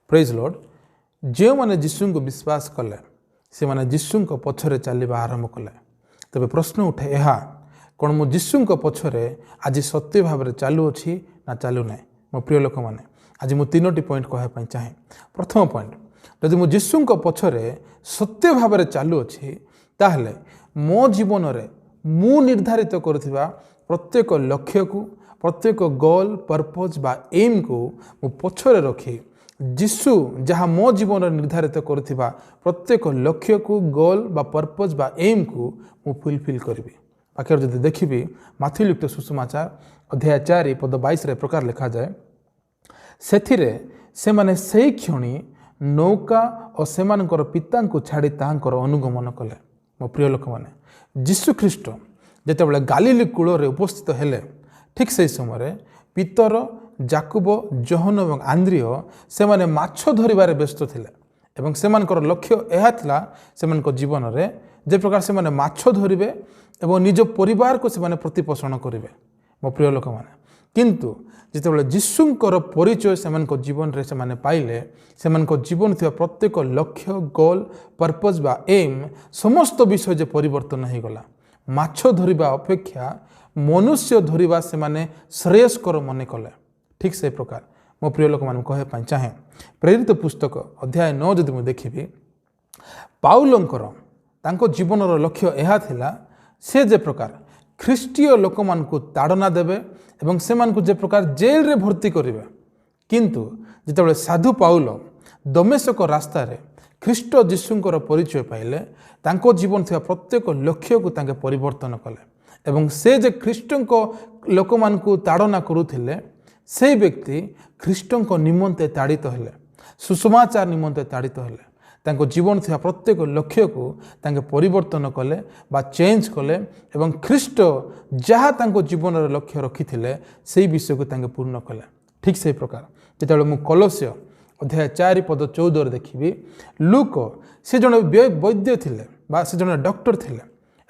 Praise Lord. जो मैंने यीशु को विश्वास कले से मैंने यीशु को पछरे चलवा आरंभ कले। तबे प्रश्न उठे यह कौन मो यीशु को पछरे आज सत्य भाव में चालुअछि ना चालू ना। मो प्रिय लोक मैंने आज मुझे 3टी पॉइंट कहवाई चाहे। प्रथम पॉइंट जदि मो यीशु को पछरे सत्य भाव में चालुअछि ताहले मो जीवन में मु निर्धारित करुवा प्रत्येक लक्ष्य को प्रत्येक गोल पर्पज बा एम को मु पछरे रखी यीशु जहाँ मो जीवन निर्धारित करुवा प्रत्येक लक्ष्य को गोल बा पर्पज बा एम को मु फुलफिल करी। आखिर जब देखी माथि लिखित सुसमाचार अध्याय 4 पद 22 प्रकार लिखा जाए से माने सही क्षणी नौका और सेमानकर पिता को छाड़ी तांकर अनुगमन कले। मो प्रिय लोक मैंने यीशु ख्रीष्ट जितेबाला गालीली कूल उपस्थित हेले ठीक से समय पीतर जाकुब जोहन और आंद्रिय से माने माछ धरिबारे व्यस्त थिले एवं सेमानकर लक्ष्य यह थिला सेमानकर जीवन में जे प्रकार से माने माछ धरिबे एवं निज परिवार को से माने प्रतिपोषण करिवे। मो प्रिय लोक मैंने किंतु जितेबाला यीशुंकर परिचय सेमानकर जीवन रे से माने पाइले सेमानकर जीवन थिया प्रत्येक लक्ष्य गोल पर्पज बा एम समस्त विषय जे परिवर्तन हो गला। माछ धरिबा अपेक्षा मनुष्य धरिबा से माने श्रेयस्कर मन कले। ठीक से प्रकार मो प्रिय लोक मान कहवाई चाहे प्रेरित पुस्तक अध्याय 9 जदि मुझे देखी पाउलंकर तांको जीवनर लक्ष्य यह थिला से जे प्रकार ख्रीष्टीय लोक मान को ताड़ना देवे एवं से मान को जे प्रकार जेल रे भर्ती करिवे। किंतु जितेबाला साधु पाउल दमेशक रास्ता रे ख्रीष्ट यीशुंकर परिचय पाइले तांको जीवन थिया प्रत्येक लक्ष्य को तांके परिवर्तन कले एवं से जे ख्रीष्टंक लोक मान को ताड़ना करुथिले से व्यक्ति ख्रीष्टंक निमंते ताड़ित हेले सुसमाचार निमंते ताड़ित हेले तांको जीवन थिया प्रत्येक लक्ष्य को तांके परिवर्तन कले बा चेंज कले एवं ख्रीष्ट जहाँ तांको जीवन लक्ष्य रखिथिले से विषय को तांके पूर्ण कले। ठीक से प्रकार जितेबाला मु कलोस्य अध्याय 4 पद 14 देखी लूक से जन वैद्य थिले बा से जन डॉक्टर थिले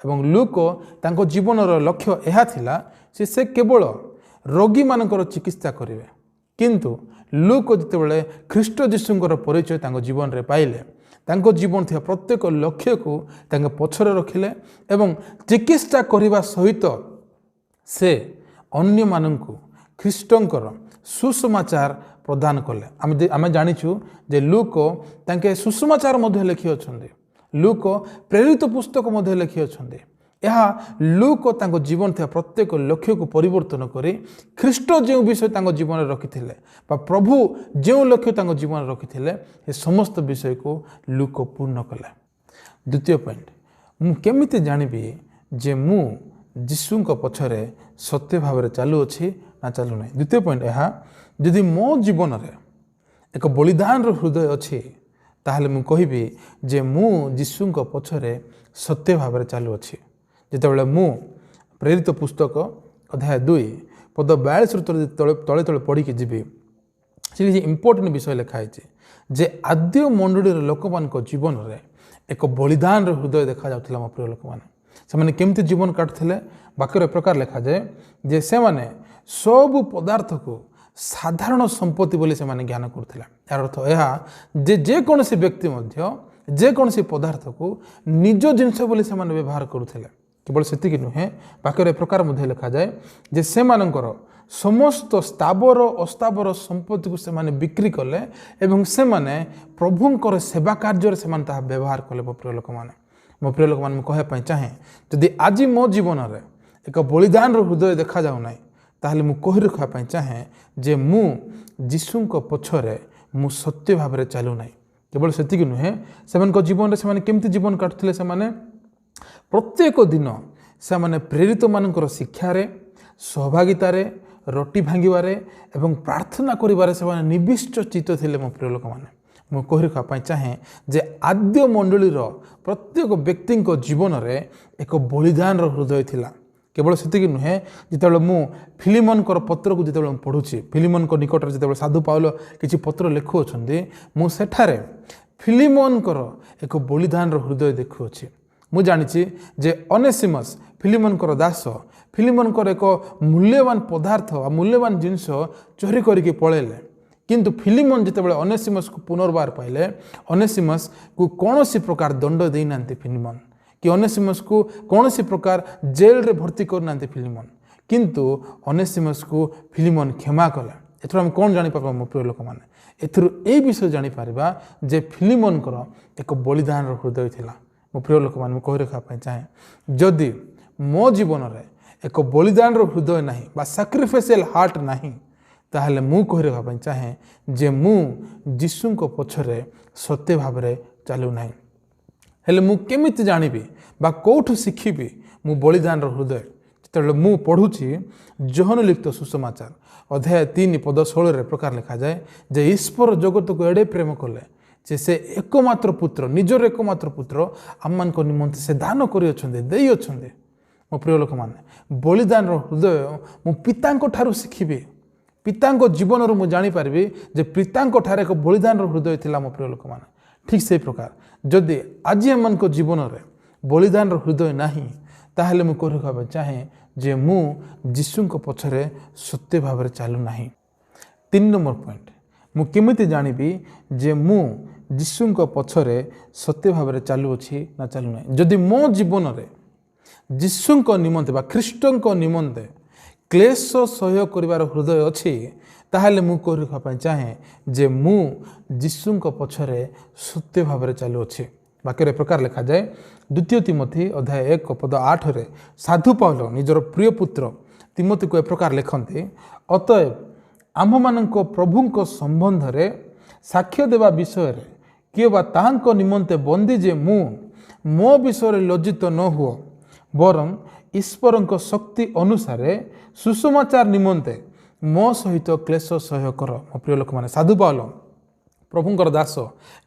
एवं लूक तांको जीवनर लक्ष्य यह थिला से केवल रोगी मानकर चिकित्सा करेंगे। किंतु लूक जितेबाला ख्रीष्ट यीशुंकर परिचय तांको जीवन रे पाइले तांको जीवन थिया प्रत्येक लक्ष्य को तांके पछरे रखिले एवं चिकित्सा करिबा सहित से अन्य माननकु ख्रीष्टंकर सुसमाचार प्रदान कले। आमे जानिछु जे लूक तांके सुसमाचार मध्य लिखि अछंदी लूक प्रेरित पुस्तक मध्य लिखि अछंदी। यह लूक तांको जीवन थिया प्रत्येक लक्ष्य को परिवर्तन करी ख्रीष्ट जो विषय तांको जीवन में रखिथिले बा प्रभु जो लक्ष्य तांको जीवन में रखिथिले ये समस्त विषय को लूक पूर्ण कले। द्वितीय पॉइंट मु केमिति जानिबी जे मु यीशुंक पछरे सत्य भाव में चालू अछि ना चालू नै। द्वितीय पॉइंट यह यदि मो जीवन में एक बलिदान हृदय अच्छी ताहले मु कहिबी जे मु यीशुंक पछरे सत्य भाव में चालू अछि। जितेबाला मु प्रेरित पुस्तक अध्याय 2 पद 42 तले तले पढ़ी के जीवी से इंपोर्टेंट विषय लिखाई जे आद्य मंडली लोक मान जीवन में एक बलिदान हृदय देखा जाउथिला। मो प्रिय लोक मैंने से माने केमती जीवन काटुथिले वाक्यर प्रकार लिखा जाए जे से माने सब पदार्थ को साधारण संपत्ति बोली से माने ज्ञान करुथिला। यार अर्थ यह जे कौन व्यक्ति मध्य जे कौन पदार्थ को निज जिनस बोली से माने व्यवहार करुथिले। केवल सेतिक नुहे वाक्यर प्रकार मध्य लिखा जाए जे से मानकर समस्त स्थावर अस्थावर संपत्ति को से माने बिक्री कले एवं से माने प्रभुंकर सेवा कार्य से माने ताहा व्यवहार कले। मो प्रिय लोक माने मो प्रिय लोक माने कहवाई चाहे जदि आज मो जीवन में एक बलिदान हृदय देखा जाऊ ना ताहले मु कहि रखापी चाहे जे मु यीशुंक पछरे मु सत्य भाव में चालू ना। केवल सेतिक नुहे से जीवन से केमती जीवन काटुथिले से माने प्रत्येक दिन से माने प्रेरित मानकर शिक्षार सहभागितार रोटी भांगीबारे एवं प्रार्थना करिबारे से माने निविष्ट चित्त थिले। मो प्रिय लोक माने मु कहि रखापी चाहे जे आद्य मंडलीर प्रत्येक व्यक्ति जीवन में एक बलिदान हृदय थिला। केवल सेतिक नुहे जितेबाला मु फिलिमनकर पत्र को जितेबाला पढ़ुछि फिलिमन को निकट में जितेबाला साधु पाउल किछि पत्र लिखुअछन्ति मु सेठारे फिलिमनकर एक बलिदान हृदय देखुअछि। मु जानिछि जे ओनेसिमस फिलिमनकर दास फिलिमनकर एक मूल्यवान पदार्थ मूल्यवान जिनस चोरी करके पळेले किंतु फिलिमन जितेबाला ओनेसिमस को पुनर्बार पाइले ओनेसिमस को कौन सी प्रकार दंड देना फिलिमन कि ओनेसिमस को कौन सी प्रकार जेल रे भर्ती करना फिलिमन किंतु ओनेसिमस को फिलिमन क्षमा कला। एथर हम कौन जापर मो प्रिय लोक मैंने एथर ये विषय जापर जे फिलिमन एक बलिदान हृदय थिला। मो प्रिय लोक मैंने कही रखा चाहे जदि मो जीवन में एक बलिदान हृदय ना बा सैक्रिफिशियल हार्ट नहीं ताहले मु कही रखा चाहे जे मु जीशु को पछरे सत्य भाव में चलू ना हेले मु केमिति जानिबी बा कोठु शिखिबी मु बलिदान हृदय जिते मु पढ़ुची जोहन लिखित सुसमाचार अध्याय 3 पद 16 प्रकार लिखा जाए जे ईश्वर जगत को एडे प्रेम कले जे से एकमात्र पुत्र निजर एकमात्र पुत्र आम निमंते से दान कर मो प्रिय लोक मैंने बलिदान हृदय मु पिता ठारू शिखिबी पिता जीवन रु जानीपारि जे पिता ठारे एक बलिदान हृदय थिला। मो प्रिय लोक मैंने ठीक से प्रकार जदि आज आम जीवन में बलिदान हृदय नहीं ताहले मु कह रखा चाहे जे मु जीशु पछरे सत्य भाव में चलू ना। 3 नंबर पॉइंट मु केमिति जानिबी जे मु जीशु पछरे सत्य भाव में चलू अच्छी ना चलू ना। जदि मो जीवन में जीशु निमंते बा ख्रीष्ट निमंते क्लेश सह्य कर हृदय अच्छी ताहले मु कह रखा चाहे जे मु जीशु पछरे सत्य भाव में चलू अच्छी। वाक्य प्रकार लिखा जाए 2 तिमोथी अध्याय 1 पद 8 रे साधु पाउल निजर प्रिय पुत्र तिमोथी को ए प्रकार लिखते अतएव आम मानक प्रभु संबंध रे साक्ष्य देवा विषय रे किए बा ताहांको निमंते बंदी जे मु मो विषय लज्जित न हुओ बरं ईश्वर शक्ति अनुसार सुसमाचार निमंते मो सहित क्लेश सह्य कर। मो प्रिय लोक मैंने साधु पाउल प्रभुंकर दास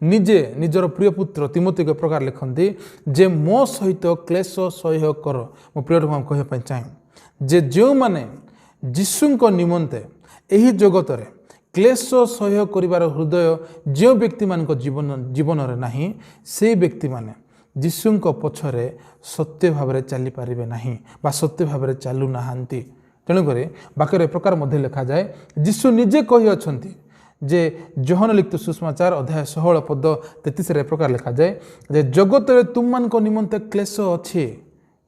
निजे निजर प्रिय पुत्र तिमोथी के प्रकार लिखती जे मो सहित क्लेश सह्य कर। मो प्रिय लोक कहवाई चाहे जे जो माने जीशु निमंते एही जगत रे क्लेश सह्य कर हृदय जो व्यक्ति मान जीवन में नहीं से व्यक्ति माने जीशु पछरे सत्य भाव में चली पारे नहीं बा सत्य भाव में चलू ना। तेणुक वाक्य प्रकार मध्य लिखा जाए जीशु निजे कही अच्छी जे जोहन लिखित सुसमाचार अध्याय 16 पद 33 रे प्रकार लिखा जाए जे जगत रे तुम मान को निमंते क्लेश अच्छी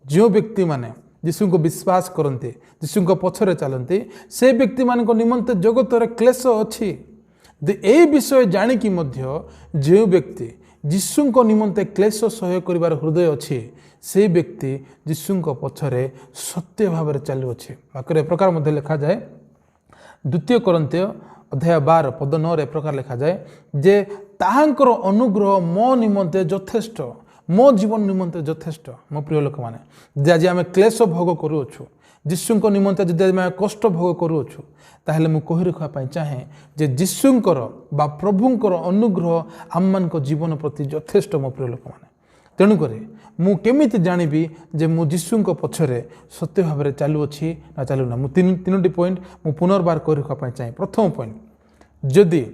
जो व्यक्ति माने जीशु को विश्वास करते जीशु को पछरे चलती से व्यक्ति मान को निमंते जगत रे क्लेश अच्छी। ए विषय जानिकी मध्य जो व्यक्ति जीशु को निमंते क्लेश सह्य कर हृदय अच्छी से व्यक्ति जीशु को पछरे सत्य भाव में चलू अच्छे। वाक्य प्रकार मध्य लिखा जाए 2 कोरिन्थीय अध्याय 12 पद 9 रे प्रकार लिखा जाए जे ताहांकर अनुग्रह मो निमंते यथेष्ट मो जीवन निमंते यथेष्ट। मो प्रिय लोक मैंने आज आम क्लेश भोग करूँ जीशु निमंते जब आम कष्ट भोग करूँ ताहले मु कही रखा चाहे जे जीशुंकर बा प्रभुंकर अनुग्रह आम मान जीवन प्रति यथेष्ट। मो प्रिय लोक मैंने तेणुक मु केमिति जानिबी जे मु जीशु पछरे सत्य भाव में चलू अच्छी ना चलू ना। मु 3टी पॉइंट मु पुनर्बार कर रखा चाहे। प्रथम पॉइंट जदि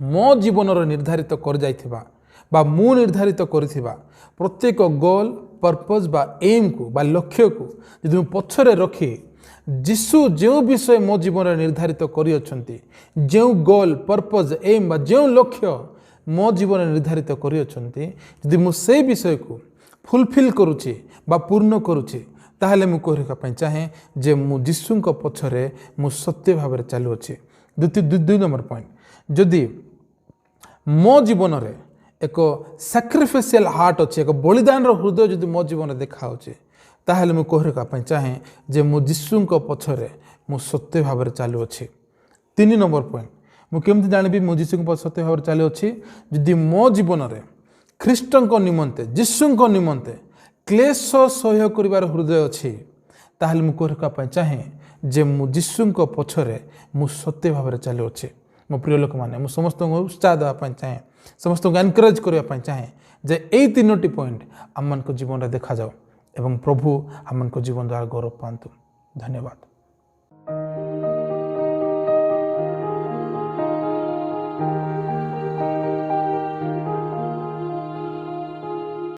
मो जीवन निर्धारित कर जाइथिबा बा मु निर्धारित करिथिबा प्रत्येक गोल पर्पज बा एम को बा लक्ष्य को यदि मु पछरे रखी जीशु जो विषय मो जीवन निर्धारित करि अछंती जो गोल पर्पज एम बा जो लक्ष्य मो जीवन निर्धारित करि अछंती यदि मु से विषय को फुलफिल करुछि बा पूर्ण करुछि ताहले मु कहि रखा चाहे जे मु जीशु को पछरे मु सत्य भाव में चलू अच्छी। 2 नंबर पॉइंट जदि मो जीवन में एक सैक्रिफिशियल हार्ट अच्छे एक बलिदान हृदय जदि मो जीवन देखा ताहले मु कहि रखा चाहे जे मु जीशु पछरे मु सत्य भाव में चलू अच्छी। 3 नंबर पॉइंट मु केमति जानिबी मु जीशु सत्य भाव में चलू अच्छी जदि मो जीवन में ख्रीष्ट निमंते जीशु निमंते क्लेश सह्य कर हृदय अच्छी ताहले मु कहि रखा चाहे जे मु जीशु पछरे मु सत्य भाव में चलू अच्छी। मो प्रिय लोक मैंने मु समस्त को उत्साह देवाई चाहे समस्त को एनकरेज करने चाहे जे यही 3टी पॉइंट आम जीवन में देखा जाओ एवं प्रभु आम जीवन द्वारा गौरव पातु। धन्यवाद।